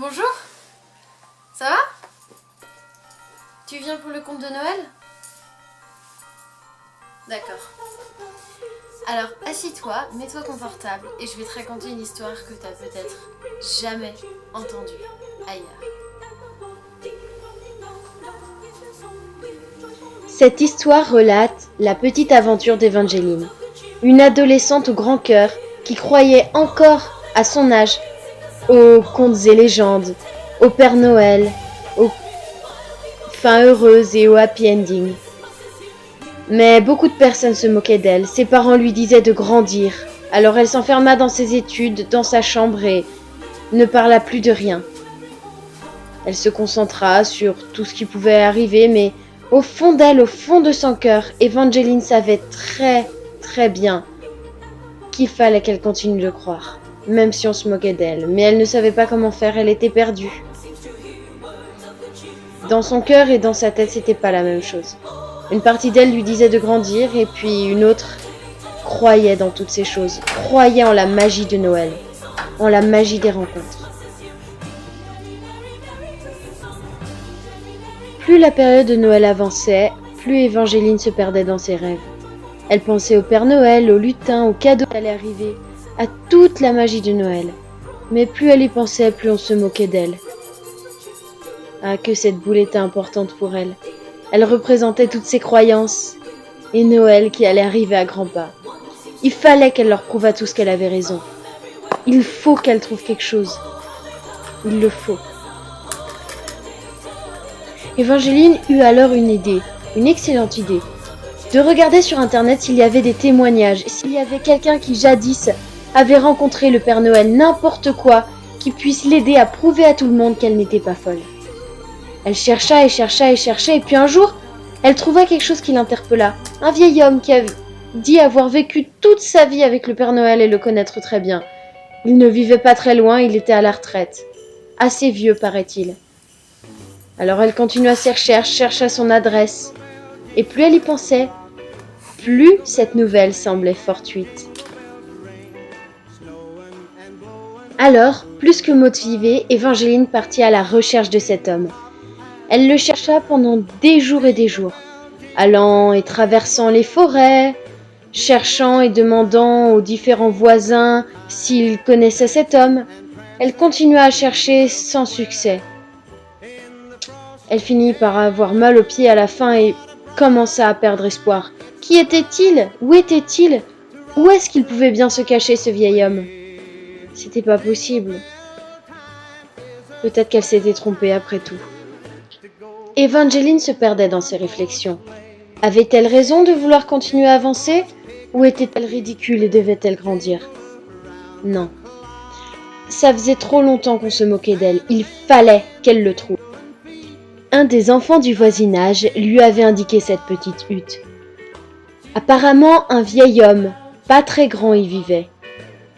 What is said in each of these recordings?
Bonjour. Ça va? Tu viens pour le conte de Noël? D'accord. Alors, assis-toi, mets-toi confortable et je vais te raconter une histoire que tu n'as peut-être jamais entendue ailleurs. Cette histoire relate la petite aventure d'Evangeline, une adolescente au grand cœur qui croyait encore à son âge aux contes et légendes, au Père Noël, aux fins heureuses et au happy ending. Mais beaucoup de personnes se moquaient d'elle, ses parents lui disaient de grandir, alors elle s'enferma dans ses études, dans sa chambre et ne parla plus de rien. Elle se concentra sur tout ce qui pouvait arriver, mais au fond d'elle, au fond de son cœur, Evangeline savait très bien qu'il fallait qu'elle continue de croire, même si on se moquait d'elle. Mais elle ne savait pas comment faire, elle était perdue. Dans son cœur et dans sa tête, c'était pas la même chose. Une partie d'elle lui disait de grandir, et puis une autre croyait dans toutes ces choses, croyait en la magie de Noël, en la magie des rencontres. Plus la période de Noël avançait, plus Evangeline se perdait dans ses rêves. Elle pensait au Père Noël, au lutin, aux cadeaux qui allaient arriver, à toute la magie de Noël. Mais plus elle y pensait, plus on se moquait d'elle. Ah, que cette boule était importante pour elle. Elle représentait toutes ses croyances et Noël qui allait arriver à grands pas. Il fallait qu'elle leur prouvât tous qu'elle avait raison. Il faut qu'elle trouve quelque chose. Il le faut. Evangeline eut alors une idée, une excellente idée, de regarder sur internet s'il y avait des témoignages, s'il y avait quelqu'un qui jadis avait rencontré le Père Noël, n'importe quoi, qui puisse l'aider à prouver à tout le monde qu'elle n'était pas folle. Elle chercha et puis un jour, elle trouva quelque chose qui l'interpella. Un vieil homme qui avait dit avoir vécu toute sa vie avec le Père Noël et le connaître très bien. Il ne vivait pas très loin, il était à la retraite. Assez vieux, paraît-il. Alors elle continua ses recherches, chercha son adresse. Et plus elle y pensait, plus cette nouvelle semblait fortuite. Alors, plus que motivée, Evangeline partit à la recherche de cet homme. Elle le chercha pendant des jours et des jours, allant et traversant les forêts, cherchant et demandant aux différents voisins s'ils connaissaient cet homme. Elle continua à chercher sans succès. Elle finit par avoir mal aux pieds à la fin et commença à perdre espoir. Qui était-il? Où était-il? Où est-ce qu'il pouvait bien se cacher, ce vieil homme? C'était pas possible. Peut-être qu'elle s'était trompée après tout. Evangeline se perdait dans ses réflexions. Avait-elle raison de vouloir continuer à avancer? Ou était-elle ridicule et devait-elle grandir? Non. Ça faisait trop longtemps qu'on se moquait d'elle. Il fallait qu'elle le trouve. Un des enfants du voisinage lui avait indiqué cette petite hutte. Apparemment, un vieil homme, pas très grand, y vivait.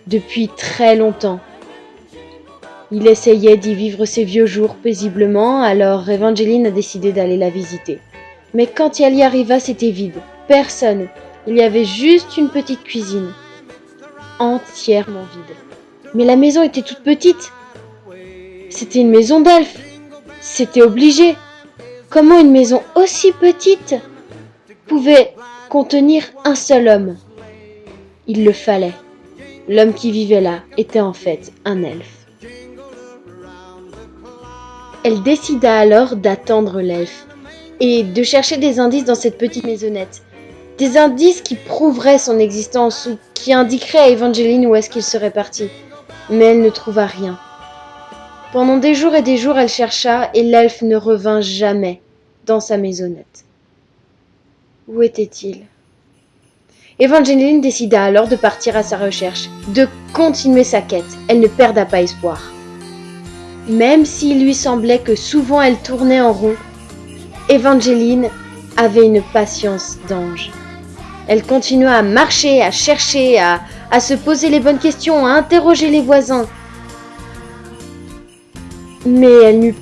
Depuis très longtemps. Il essayait d'y vivre ses vieux jours paisiblement, alors Evangeline a décidé d'aller la visiter. Mais quand elle y arriva, c'était vide. Personne. Il y avait juste une petite cuisine. Entièrement vide. Mais la maison était toute petite. C'était une maison d'elfes. C'était obligé. Comment une maison aussi petite pouvait contenir un seul homme? Il le fallait. L'homme qui vivait là était en fait un elfe. Elle décida alors d'attendre l'elfe et de chercher des indices dans cette petite maisonnette. Des indices qui prouveraient son existence ou qui indiqueraient à Evangeline où est-ce qu'il serait parti. Mais elle ne trouva rien. Pendant des jours et des jours, elle chercha et l'elfe ne revint jamais dans sa maisonnette. Où était-il? Evangeline décida alors de partir à sa recherche, de continuer sa quête. Elle ne perda pas espoir. Même s'il lui semblait que souvent elle tournait en rond, Evangeline avait une patience d'ange. Elle continua à marcher, à chercher, à se poser les bonnes questions, à interroger les voisins. Mais elle n'eut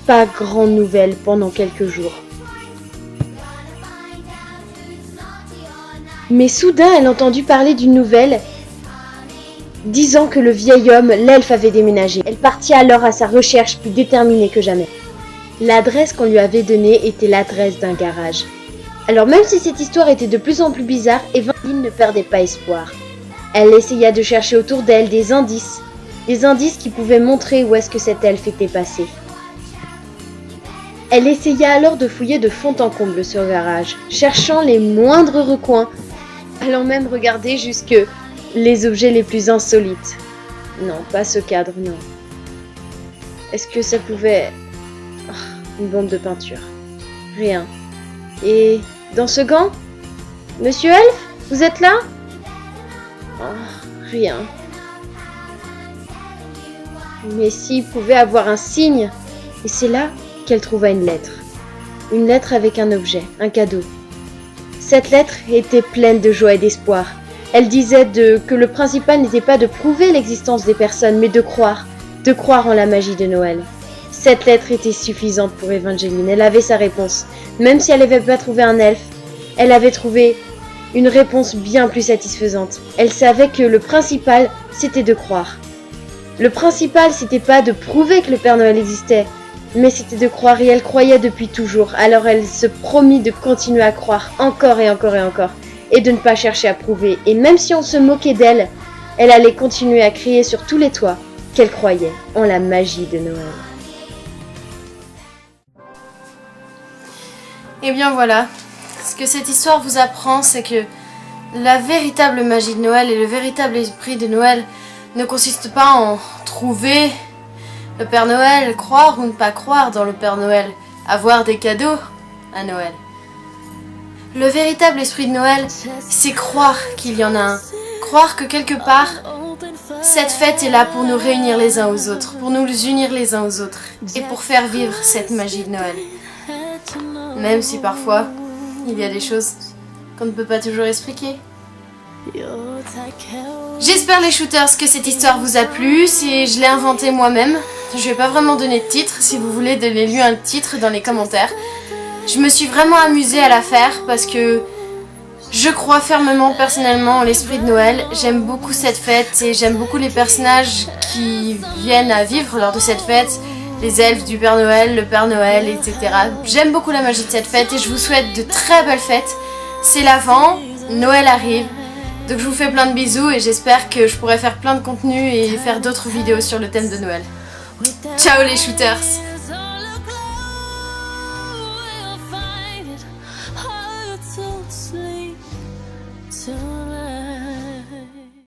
pas grande nouvelle pendant quelques jours. Mais soudain, elle entendit parler d'une nouvelle disant que le vieil homme, l'elfe, avait déménagé. Elle partit alors à sa recherche plus déterminée que jamais. L'adresse qu'on lui avait donnée était l'adresse d'un garage. Alors même si cette histoire était de plus en plus bizarre, Evangeline ne perdait pas espoir. Elle essaya de chercher autour d'elle des indices qui pouvaient montrer où est-ce que cet elfe était passé. Elle essaya alors de fouiller de fond en comble ce garage, cherchant les moindres recoins, allant même regarder jusque les objets les plus insolites. Non, pas ce cadre, non. Est-ce que ça pouvait... Oh, une bombe de peinture. Rien. Et dans ce gant? Monsieur Elfe, vous êtes là? Oh, rien. Mais s'il pouvait avoir un signe, et c'est là qu'elle trouva une lettre. Une lettre avec un objet, un cadeau. Cette lettre était pleine de joie et d'espoir. Elle disait que le principal n'était pas de prouver l'existence des personnes, mais de croire en la magie de Noël. Cette lettre était suffisante pour Evangeline. Elle avait sa réponse. Même si elle n'avait pas trouvé un elfe, elle avait trouvé une réponse bien plus satisfaisante. Elle savait que le principal, c'était de croire. Le principal, c'était pas de prouver que le Père Noël existait, mais c'était de croire, et elle croyait depuis toujours. Alors elle se promit de continuer à croire encore et encore et encore, et de ne pas chercher à prouver. Et même si on se moquait d'elle, elle allait continuer à crier sur tous les toits qu'elle croyait en la magie de Noël. Et bien voilà, ce que cette histoire vous apprend, c'est que la véritable magie de Noël et le véritable esprit de Noël ne consiste pas en trouver le Père Noël, croire ou ne pas croire dans le Père Noël, avoir des cadeaux à Noël. Le véritable esprit de Noël, c'est croire qu'il y en a un. Croire que quelque part, cette fête est là pour nous réunir les uns aux autres, pour nous unir les uns aux autres, et pour faire vivre cette magie de Noël. Même si parfois, il y a des choses qu'on ne peut pas toujours expliquer. J'espère les shooters que cette histoire vous a plu. Si je l'ai inventée moi-même, je vais pas vraiment donner de titre. Si vous voulez, donnez-lui un titre dans les commentaires. Je me suis vraiment amusée à la faire parce que je crois fermement, personnellement, en l'esprit de Noël. J'aime beaucoup cette fête et j'aime beaucoup les personnages qui viennent à vivre lors de cette fête. Les elfes du Père Noël, le Père Noël, etc. J'aime beaucoup la magie de cette fête et je vous souhaite de très belles fêtes. C'est l'Avent, Noël arrive. Donc je vous fais plein de bisous et j'espère que je pourrai faire plein de contenu et faire d'autres vidéos sur le thème de Noël. Ciao les shooters! So